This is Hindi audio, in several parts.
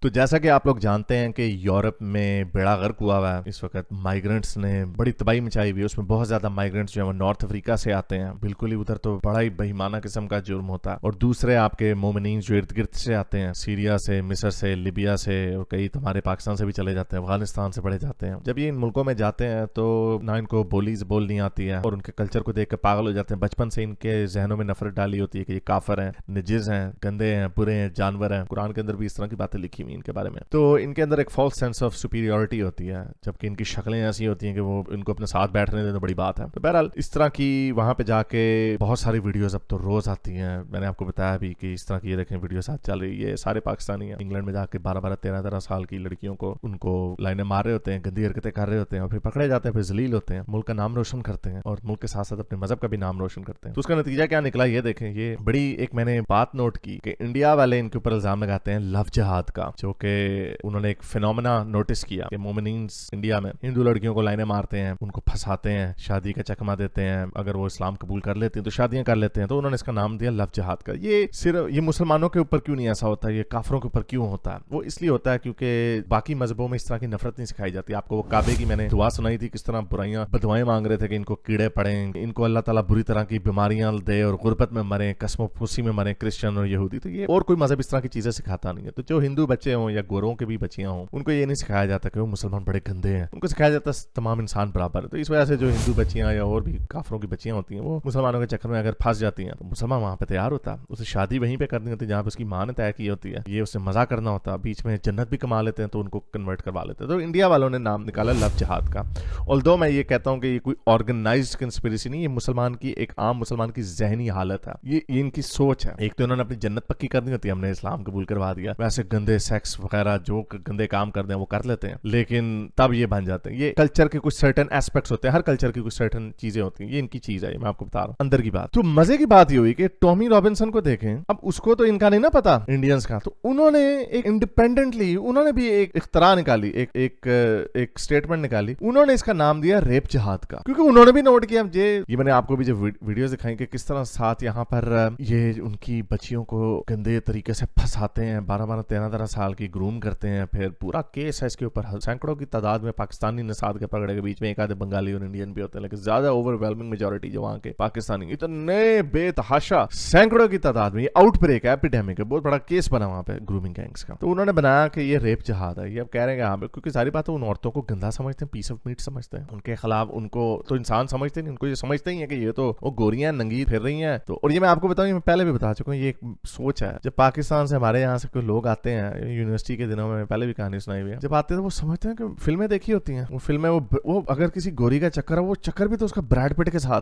तो जैसा कि आप लोग जानते हैं कि यूरोप में बेड़ा गर्क हुआ हुआ है इस वक्त। माइग्रेंट्स ने बड़ी तबाही मचाई हुई है। उसमें बहुत ज्यादा माइग्रेंट्स जो है वो नॉर्थ अफ्रीका से आते हैं। बिल्कुल ही उधर तो बड़ा ही बेईमाना किस्म का जुर्म होता है। और दूसरे आपके मोमिनीन जो इर्द गिर्द से आते हैं, सीरिया से, मिस्र से, लिबिया से, और कई तो हमारे पाकिस्तान से भी चले जाते हैं, अफगानिस्तान से पड़े जाते हैं। जब ये इन मुल्कों में जाते हैं तो ना इनको बोलीज बोलनी आती है और उनके कल्चर को देख कर पागल हो जाते हैं। बचपन से इनके जहनों में नफरत डाली होती है कि ये काफर हैं, नजिस हैं, गंदे हैं, बुरे हैं, जानवर हैं। कुरान के अंदर भी इस तरह की बातें लिखी हुई इनके बारे में। तो इनके अंदर एक फॉल्स सेंस ऑफ सुपीरियरिटी होती है, जबकि इनकी शक्लें ऐसी होती हैं कि वो इनको अपने साथ बैठने दें तो बड़ी बात है। तो बहरहाल इस तरह की वहां पे जाके बहुत सारी वीडियोस अब तो रोज आती हैं। मैंने आपको बताया भी कि इस तरह की ये देखें वीडियोस आज चल रही है। सारे पाकिस्तानी हैं, इंग्लैंड में जाके 12-12, 13-13 साल की लड़कियों को उनको लाइनें मार रहे होते हैं, गंदी हरकतें कर रहे होते हैं और फिर पकड़े जाते हैं, फिर जलील होते हैं, मुल्क का नाम रोशन करते हैं और मुल्क के साथ साथ अपने मजहब का भी नाम रोशन करते हैं। तो उसका नतीजा क्या निकला ये देखें। ये बड़ी एक मैंने बात नोट की कि इंडिया वाले इनके ऊपर इल्जाम लगाते हैं लव जिहाद का, जो कि उन्होंने एक फिनोमेना नोटिस किया कि मोमिनीन्स इंडिया में हिंदू लड़कियों को लाइनें मारते हैं, उनको फंसाते हैं, शादी का चकमा देते हैं, अगर वो इस्लाम कबूल कर लेते हैं तो शादियां कर लेते हैं। तो उन्होंने इसका नाम दिया लव जिहाद का। ये सिर्फ ये मुसलमानों के ऊपर क्यों नहीं ऐसा होता, ये काफरों के ऊपर क्यों होता है? वो इसलिए होता है क्योंकि बाकी मजहबों में इस तरह की नफरत नहीं सिखाई जाती। आपको वो काबे की मैंने दुआ सुनाई थी, किस तरह बुराइयां बदुआएं मांग रहे थे कि इनको कीड़े पड़े, इनको अल्लाह ताला बुरी तरह की बीमारियां दे और गुर्बत में मरे, कसमो फूसी में मरे क्रिश्चियन और यहूदी। तो ये और कोई मजहब इस तरह की चीजें सिखाता नहीं है। तो जो हिंदू बच्चे हों या गोरों के भी बच्चियां हों, उनको ये नहीं सिखाया जाता कि वो मुसलमान बड़े गंदे हैं। उनको सिखाया जाता है तमाम इंसान बराबर है। तो इस वजह से जो हिंदू बच्चियां या और भी काफरों की बच्चियां होती हैं, वो मुसलमानों के चक्कर में अगर फंस जाती हैं तो मुसलमान वहां पे तैयार होता है, उसे शादी वहीं पे करनी होती है जहां पे उसकी मां ने तय की होती है। ये उससे मजा करना होता है, बीच में जन्नत भी कमा लेते हैं तो उनको कन्वर्ट करवा लेते हैं। तो इंडिया वालों ने नाम निकाला लव जिहाद का। ऑल्दो मैं ये कहता हूँ कि ये कोई ऑर्गेनाइज्ड कंस्पिरेसी नहीं, ये मुसलमान की एक आम मुसलमान की जहनी हालत है। ये इनकी सोच है। एक तो इन्होंने अपनी जन्नत पक्की करनी होती है, हमने इस्लाम कबूल करवा दिया, वैसे गंदे सेक्स वगैरह जो गंदे काम कर दें वो कर लेते हैं, लेकिन तब ये बन जाते हैं। ये कल्चर के कुछ सर्टेन एस्पेक्ट्स होते हैं, हर कल्चर की कुछ सर्टेन चीजें होती हैं। ये इनकी चीज है, मैं आपको बता रहा हूँ अंदर की बात। तो मजे की बात ये हुई कि टॉमी रॉबिन्सन को देखें, अब उसको तो इनका नहीं ना पता इंडियंस का, तो उन्होंने एक इंडिपेंडेंटली उन्होंने भी एक इख्तरा निकाली, एक स्टेटमेंट निकाली। उन्होंने इसका नाम दिया रेप जिहाद का, क्योंकि उन्होंने भी नोट किया। ये मैंने आपको भी जो वीडियोस दिखाई कि किस तरह साथ यहाँ पर ये उनकी बच्चियों को गंदे तरीके से फंसाते हैं, 12-12, 13-13 साल की ग्रूम करते हैं। फिर पूरा केस है इसके ऊपर, सैकड़ों की तादाद में पाकिस्तानी नसाद के पकड़े के बीच में एक आधे बंगाली और इंडियन भी होते हैं, लेकिन ज्यादा ओवरवेलमिंग मेजोरिटी जो वहाँ के पाकिस्तानी, इतने बेतहाशा सैकड़ों की तादाद में। ये आउटब्रेक है, एपिडेमिक है, बहुत बड़ा केस बना वहाँ पे ग्रूमिंग गैंग्स का। तो उन्होंने बनाया कि ये रेप जिहाद है। ये अब कह रहे हैं हाँ, क्योंकि सारी बात है उन औरतों को गंदा समझते हैं, पीस ऑफ मीट समझते हैं, उनके खिलाफ उनको तो इंसान समझते नहीं, उनको ये समझते ही है कि ये तो वो गोरियां नंगी फिर रही हैं। तो और ये मैं आपको बताऊं, मैं पहले भी बता चुका हूँ, ये एक सोच है। जब पाकिस्तान से हमारे यहाँ से कोई लोग आते हैं, यूनिवर्सिटी के दिनों में पहले भी कहानी सुनाई हुई है, जब आते हैं तो वो समझते हैं कि फिल्में देखी होती हैं, वो फिल्में वो अगर किसी गोरी का चक्कर है, वो चक्कर भी तो उसका ब्रैड पिट के साथ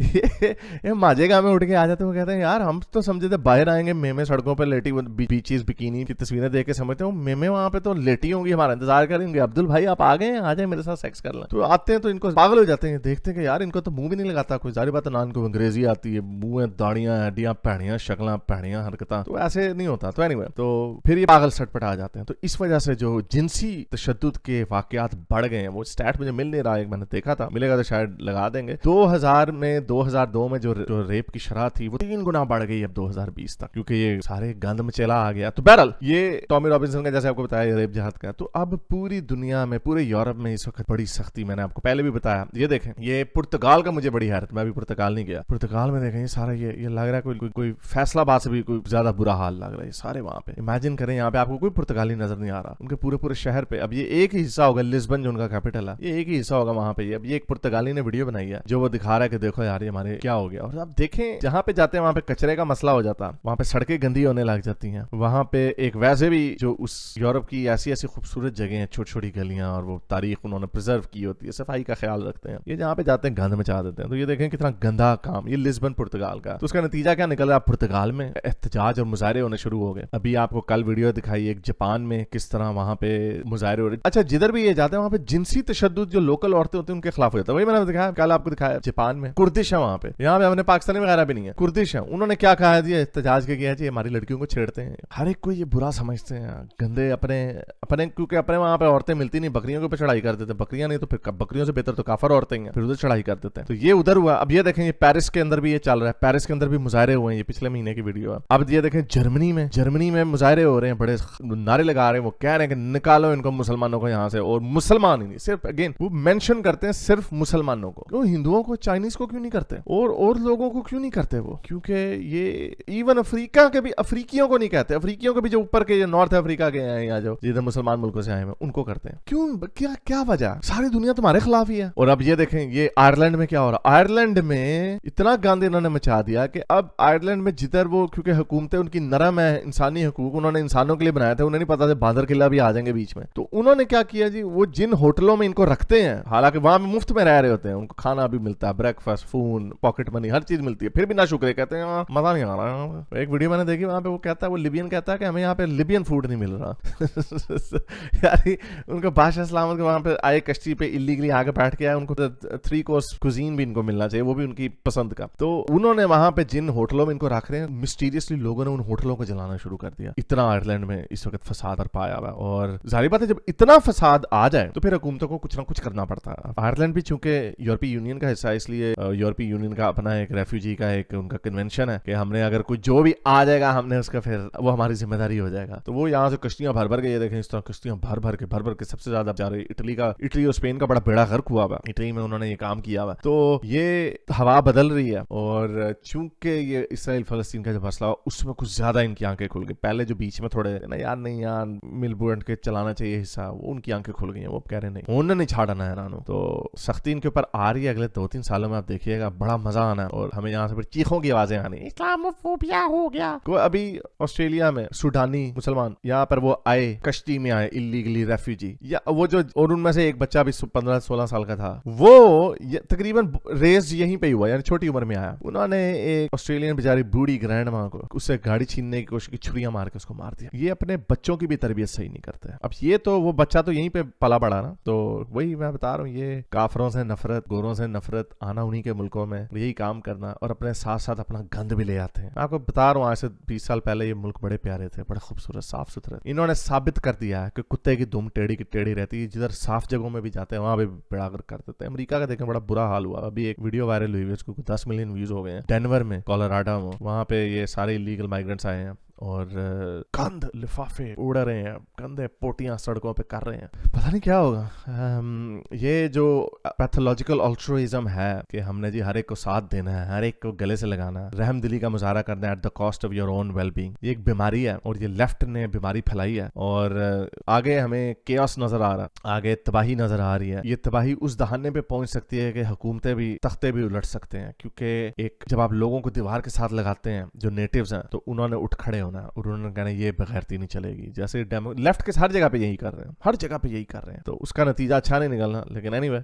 ये माजेगा में उठ के आ जाते हैं। वो कहते हैं यार हम तो समझे थे बाहर आएंगे, मेमे सड़कों पर लेटी, बीचेस बिकिनी की तस्वीरें देख के समझते हैं मेमे वहां पे तो लेटी होंगी, हमारा इंतजार करेंगे, अब्दुल भाई आप आ गए, आ जाए मेरे साथ सेक्स कर लें। तो आते हैं तो इनको पागल हो जाते हैं, देखते हैं कि यार इनको तो मुंह भी नहीं लगाता कोई, जारी बात है ना इनको अंग्रेजी आती है, मुंह है, दाढ़ियां, हड्डियां, पैड़ियां, शक्लां, पैड़ियां, हरकतां, तो ऐसे नहीं होता। तो एनीवे, तो फिर ये पागल सटपट आ जाते हैं। तो इस वजह से जो जिनसी तशद्दुद के वाकयात बढ़ गए हैं, वो स्टैट मुझे मिल नहीं रहा है, मैंने देखा था, मिलेगा तो शायद लगा देंगे। 2002 में जो रेप की शरह थी वो 3 गुना बढ़ गई अब 2020 तक, क्योंकि ये सारे गंद मचेला आ गया। तो बहरहाल ये टॉमी रॉबिन्सन का जैसे आपको बताया रेप जिहाद का, तो अब पूरी दुनिया में, पूरे यूरोप में इस वक्त बड़ी सख्ती, मैंने आपको पहले भी बताया। ये देखें, ये पुर्तगाल का मुझे बड़ी हैरत, मैं अभी पुर्तगाल नहीं गया, पुर्तगाल में देखें ये सारा ये लग रहा है कोई फैसलाबाद से भी कोई ज्यादा बुरा हाल लग रहा है सारे वहां पे। इमेजिन करें यहाँ पे आपको कोई पुर्तगाली नजर नहीं आ रहा, उनके पूरे शहर पे। अब ये एक ही हिस्सा होगा, लिस्बन जो उनका कैपिटल है, ये एक ही हिस्सा होगा वहां पे। अब ये एक पुर्तगाली ने वीडियो बनाई है जो वो दिखा रहा है कि देखो यार ये हमारे क्या हो गया। और अब देखें जहाँ पे जाते हैं वहां पे कचरे का मसला हो जाता है, वहां पे सड़कें गंदी होने लग जाती हैं, वहां पे एक वैसे भी जो उस यूरोप की ऐसी खूबसूरत जगह है, छोटी छोटी गलियां और वो तारीख उन्होंने प्रिजर्व की होती है, सफाई का ख्याल रखते हैं, ये जहाँ पे जाते हैं गंद मचा देते हैं। तो ये देखें कितना गंदा काम, ये लिस्बन पुर्तगाल का। तो उसका नतीजा क्या निकल रहा है, पुर्तगाल में एहतजाज और मुजाहरे होने शुरू हो गए। अभी आपको कल वीडियो दिखाई एक जापान में किस तरह वहां पे मुजाहरे हो रहे। अच्छा, जिधर भी ये जाते हैं वहां पे जिनसी तशद्दुद जो लोकल औरतें होती हैं उनके खिलाफ हो जाता है। वही मैंने दिखाया, कल आपको दिखाया जापान में कुर्दिश है वहां पे, यहाँ पे हमने पाकिस्तानी वगैरह भी नहीं है, कुर्दिश है। उन्होंने क्या कहा है, एहतजाज के किया हमारी लड़कियों को छेड़ते हैं। हर एक को ये बुरा समझते हैं, गंदे अपने क्योंकि अपने वहां पे औरतें मिलती नहीं, बकरियों के ऊपर चढ़ाई कर देते हैं, बकरियां नहीं तो फिर बकरियों से बेहतर तो काफर औरतें हैं, फिर उधर चढ़ाई कर देते हैं। तो ये उधर हुआ। अब ये देखें, ये पेरिस के अंदर भी ये चल रहा है, पेरिस के अंदर भी मुजाहरे हुए हैं, ये पिछले महीने की वीडियो है। अब ये देखें जर्मनी में मुजाहरे हो रहे हैं, बड़े नारे लगा रहे हैं, वो कह रहे हैं कि निकालो इनको मुसलमानों को यहाँ से, और मुसलमान ही नहीं, सिर्फ अगेन वो मेंशन करते हैं सिर्फ मुसलमानों को, क्यों हिंदुओं को, चाइनीज को क्यों नहीं करते, और लोगों को क्यों नहीं करते वो, क्योंकि ये इवन अफ्रीका के भी, अफ्रीकियों को नहीं कहते, अफ्रीकियों के भी जो ऊपर के नॉर्थ अफ्रीका के हैं या जो जिधर मुसलमान मुल्कों से आए हैं उनको करते हैं, क्यों, क्या वजह, सारी दुनिया तुम्हारे खिलाफ ही है। और अब ये देखें ये आयरलैंड में क्या हो रहा है, आयरलैंड में इतना गंद इन्होंने मचा दिया कि अब आयरलैंड में जिधर वो, क्योंकि हुकूमतें उनकी नरम है, इंसानी हकूक उन्होंने इंसानों के लिए बनाया था, उन्हें नहीं पता था बांदर किला भी आ जाएंगे बीच में, तो उन्होंने क्या किया जी, वो जिन होटलों में इनको रखते हैं, हालांकि वहां पे मुफ्त में रह रहे होते हैं, उनको खाना भी मिलता है, ब्रेकफास्ट, फोन, पॉकेट मनी, हर चीज मिलती है, फिर भी ना शुक्रिया कहते हैं मजा नहीं आ रहा। एक वीडियो मैंने देखी, वहां पे वो कहता है, वो लिबियन कहता है कि हमें यहाँ पे लिबियन फूड नहीं मिल रहा यार उनका बादशाह सलामत के वहां पे आए कश्ती पे इलीगली आगे बैठ के आए, उनको 3 कोर्स कुजीन भी इनको मिलना चाहिए, वो भी उनकी पसंद का, तो उन्होंने वहां पे जिन होटलों में इनको रख रहे हैं, मिस्टीरियसली लोगों ने उन होटलों को जलाना शुरू कर दिया। इतना आयरलैंड में इस वक्त फसाद पर पाया हुआ, और जाहिर बात है जब इतना फसाद आ जाए तो फिर हुकूमतों को कुछ ना कुछ करना पड़ता है। आयरलैंड भी चूंकि यूरोपीय यूनियन का हिस्सा है, इसलिए यूरोपीय यूनियन का अपना एक रेफ्यूजी का एक उनका कन्वेंशन है कि हमने अगर कुछ जो भी आ जाएगा हमने उसका फिर वो हमारी जिम्मेदारी हो जाएगा। तो वो यहाँ से कश्तियां भर भर के, ये देखें इस तरह कश्तियां भर भर के सबसे ज्यादा जा रही इटली और स्पेन का बड़ा बेड़ा गर्क हुआ हुआ, इटली में उन्होंने ये काम किया हुआ। तो ये हवा बदल रही है, और चूंकि ये इसराइल फलस्तीन का जो मसला हो उसमें कुछ ज्यादा इनकी आंखें खुल गई। पहले जो बीच में थोड़े ना यार नहीं यार मिल बुंड के चलाना चाहिए हिस्सा, वो उनकी आंखें खुल गई हैं, वो कह रहे नहीं उन्होंने नहीं छाड़ना है नानो। तो सख्ती इनके ऊपर आ रही है, अगले 2-3 सालों में आप देखिएगा बड़ा मजा आना है, और हमें यहाँ से फिर चीखों की आवाजें आनी, इस्लामोफोबिया हो गया। तो अभी ऑस्ट्रेलिया में सूडानी मुसलमान यहाँ पर वो आए, कश्ती में आए इलीगली रेफ्यूजी, या वो जो, और उनमें से एक बच्चा भी 15-16 साल का था, वो तकरीबन रेस यहीं पे हुआ, यानी छोटी उम्र में आया। उन्होंने एक ऑस्ट्रेलियन बेचारी बूढ़ी ग्रैंड माँ को उससे गाड़ी छीनने की कोशिश की, छुरियां मार के उसको मार दिया। ये अपने बच्चों की भी तरबियत सही नहीं करते। अब ये तो वो बच्चा तो यहीं पे पला बड़ा ना, तो वही मैं बता रहा हूँ, ये काफरों से नफरत, गोरों से नफरत, आना उन्हीं के मुल्कों में यही काम करना, और अपने साथ साथ अपना गंद भी ले आते हैं। मैं आपको बता रहा हूँ आज से 20 साल पहले ये मुल्क बड़े प्यारे थे, बड़े खूबसूरत साफ सुथरे। इन्होंने साबित कर दिया है कि कुत्ते की दुम टेढ़ी की टेढ़ी रहती है, जिधर साफ जगहों में भी जाते हैं वहां भी बेड़ागर कर देते हैं। अमेरिका का देखें बड़ा बुरा हाल हुआ, अभी एक वीडियो वायरल हुई है, उसको 10 मिलियन व्यूज हो गए हैं। डेनवर में, कोलोराडो में, वहां पे ये सारे इलीगल माइग्रेंट्स आए हैं, और कंध लिफाफे उड़ रहे हैं, कंधे पोटियां सड़कों पे कर रहे हैं, पता नहीं क्या होगा। ये जो पैथोलॉजिकल अल्ट्रुइज्म है कि हमने जी हर एक को साथ देना है, हर एक को गले से लगाना है, रहमदिली का मुजाहरा करना है at the cost of your own wellbeing, ये एक बीमारी है, और ये लेफ्ट ने बीमारी फैलाई है, और आगे हमें केओस नजर आ रहा है, आगे तबाही नजर आ रही है। ये तबाही उस दहाने पे पहुंच सकती है कि हुकूमतें भी, तख्ते भी उलट सकते हैं, क्योंकि एक जब आप लोगों को दीवार के साथ लगाते हैं जो नेटिव्स हैं, तो उन्होंने उठ खड़े होना, और उन्होंने कहना ये बगैरती नहीं चलेगी। जैसे लेफ्ट के हर जगह पे यही कर रहे हैं, हर जगह पे यही कर रहे हैं, तो उसका नतीजा अच्छा नहीं निकलना। लेकिन एनीवे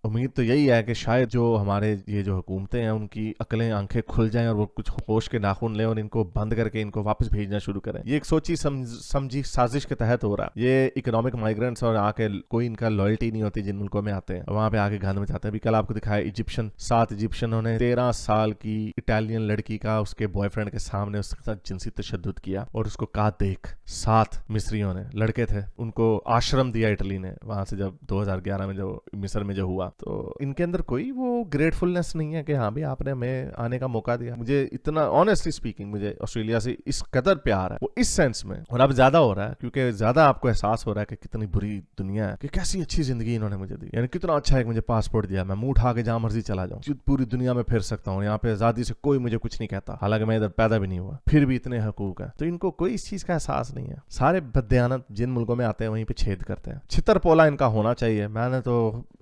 उम्मीद तो यही है कि शायद जो हमारे ये जो हुकूमतें हैं उनकी अकलें, आंखें खुल जाएं, और वो कुछ होश के नाखून लें और इनको बंद करके इनको वापस भेजना शुरू करें। ये एक सोची समझी साजिश के तहत हो रहा है। ये इकोनॉमिक माइग्रेंट्स, और आके कोई इनका लॉयल्टी नहीं होती जिन मुल्कों में आते हैं, वहां पे आके गंद में जाते हैं। अभी कल आपको दिखाया इजिप्शियन, 7 इजिप्शियनों ने 13 साल की इटालियन लड़की का उसके बॉयफ्रेंड के सामने उसके साथ जिनसी तशद्दुद किया, और उसको कहा देख। 7 मिस्रियों ने, लड़के थे, उनको आश्रम दिया इटली ने, वहां से जब 2011 में जो मिस्र में जो हुआ। तो इनके अंदर कोई वो ग्रेटफुलनेस नहीं है कि हाँ भी आपने हमें आने का मौका दिया। मुझे इतना ऑनेस्टली स्पीकिंग मुझे ऑस्ट्रेलिया से इस कदर प्यार है, वो इस सेंस में, और अब ज्यादा हो रहा है क्योंकि ज्यादा आपको एहसास हो रहा है कि कितनी बुरी दुनिया है, कि कैसी अच्छी जिंदगी इन्होंने मुझे दी। यानी कितना अच्छा है कि मुझे पासपोर्ट दिया, मैं मुंह उठा के जहां मर्जी चला जाऊं, पूरी दुनिया में फिर सकता हूँ, यहाँ पे आजादी से कोई मुझे कुछ नहीं कहता, हालांकि मैं इधर पैदा भी नहीं हुआ, फिर भी इतने हकूक है। तो इनको कोई इस चीज का एहसास नहीं है। सारे बदयानत जिन मुल्कों में आते हैं वहीं पे छेद करते हैं। छितर पोला इनका होना चाहिए। मैंने तो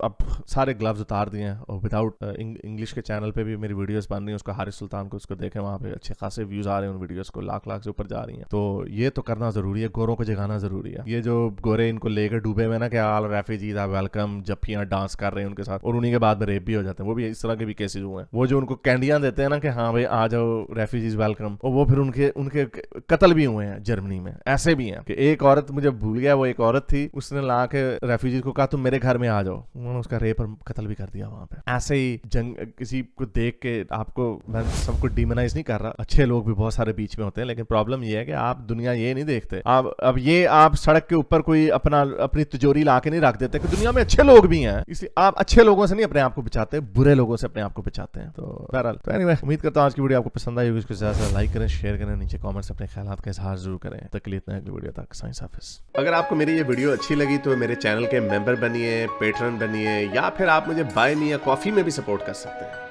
अब सारे ग्लव्स उतार दिए हैं, और विदाउट इंग्लिश के चैनल पे भी मेरी वीडियोस बन रही हैं, उसका हारिस सुल्तान को उसको देखें, वहाँ पे अच्छे खासे व्यूज आ रहे हैं उन वीडियोस को, लाख से ऊपर जा रही हैं। तो ये तो करना जरूरी है, गोरों को जगाना जरूरी है। ये जो गोरे इनको लेकर डूबे हुए ना कि ऑल रेफ्यूजीज आर वेलकम, जप्पियां डांस कर रहे हैं उनके साथ, और उन्हीं के बाद में रेप भी हो जाते हैं। वो भी इस तरह के भी केसेस हुए हैं। वो जो उनको कैंडियां देते हैं ना कि हाँ भाई आ जाओ रेफ्यूजीज वेलकम, और वो फिर उनके कत्ल भी हुए हैं जर्मनी में। ऐसे भी हैं कि एक औरत, मुझे भूल गया वो एक औरत थी, उसने ला के रेफ्यूजीज को कहा तुम मेरे घर में आ जाओ, उन्होंने उसका रेप और कत्ल भी कर दिया वहां पे। ऐसे ही जंग, किसी को देख के आपको, मैं सबको डिमोनाइज नहीं कर रहा, अच्छे लोग भी बहुत सारे बीच में होते हैं, लेकिन प्रॉब्लम ये है कि आप दुनिया ये नहीं देखते। अब ये आप सड़क के ऊपर कोई अपनी तिजोरी ला के नहीं रख देते कि दुनिया में अच्छे लोग भी हैं, इसलिए आप अच्छे लोगों से नहीं अपने आप को बचाते, बुरे लोगों से अपने आप को बचाते हैं। तो बहरहाल, तो एनीवे, उम्मीद करता हूं आज की वीडियो आपको पसंद आई होगी। इसको ज्यादा से लाइक करें, शेयर करें, नीचे कमेंट्स अपने ख्यालात का इजहार जरूर करें। तब तक के लिए इतना, अगली वीडियो तक साइंस हाफिज। अगर आपको मेरी ये वीडियो अच्छी लगी तो मेरे चैनल के मेंबर बनिए, पेट्रन बनिए, या फिर आप मुझे बाय मी या कॉफी में भी सपोर्ट कर सकते हैं।